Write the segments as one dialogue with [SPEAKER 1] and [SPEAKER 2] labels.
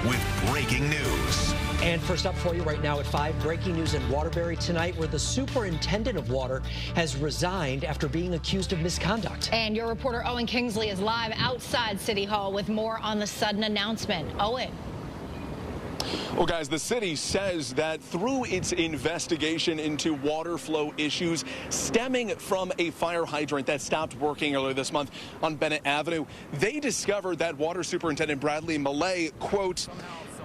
[SPEAKER 1] with breaking news.
[SPEAKER 2] And first up for you right now at 5, breaking news in Waterbury tonight, where the superintendent of water has resigned after being accused of misconduct.
[SPEAKER 3] And your reporter Owen Kingsley is live outside City Hall with more on the sudden announcement. Owen.
[SPEAKER 4] Well, guys, the city says that through its investigation into water flow issues stemming from a fire hydrant that stopped working earlier this month on Bennett Avenue, they discovered that Water Superintendent Bradley Millay, quote,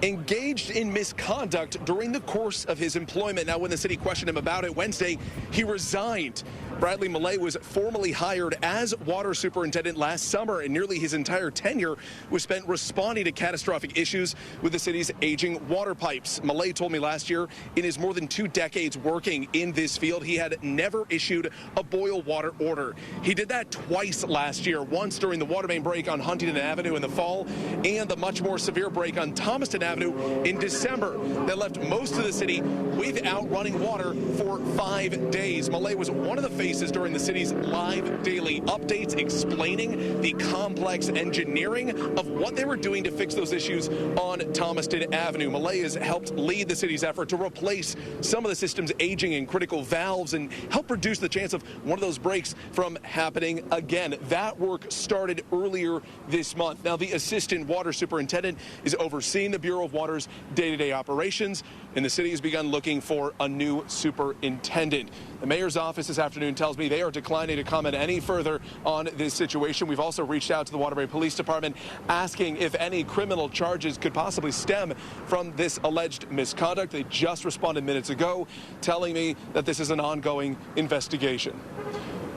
[SPEAKER 4] engaged in misconduct during the course of his employment. Now, when the city questioned him about it Wednesday, he resigned. Bradley Millay was formally hired as water superintendent last summer, and nearly his entire tenure was spent responding to catastrophic issues with the city's aging water pipes. Millay told me last year, in his more than 2 decades working in this field, he had never issued a boil water order. He did that twice last year, once during the water main break on Huntington Avenue in the fall, and the much more severe break on Thomaston Avenue in December that left most of the city without running water for 5 days. Millay was one of the faces during the city's live daily updates explaining the complex engineering of what they were doing to fix those issues on Thomaston Avenue. Millay has helped lead the city's effort to replace some of the system's aging and critical valves and help reduce the chance of one of those breaks from happening again. That work started earlier this month. Now, the assistant water superintendent is overseeing the Bureau of Water's day-to-day operations, and the city has begun looking for a new superintendent. The mayor's office this afternoon tells me they are declining to comment any further on this situation. We've also reached out to the Waterbury Police Department asking if any criminal charges could possibly stem from this alleged misconduct. They just responded minutes ago, telling me that this is an ongoing investigation.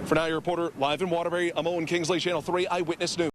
[SPEAKER 4] For now, your reporter live in Waterbury, I'm Owen Kingsley, Channel 3 Eyewitness News.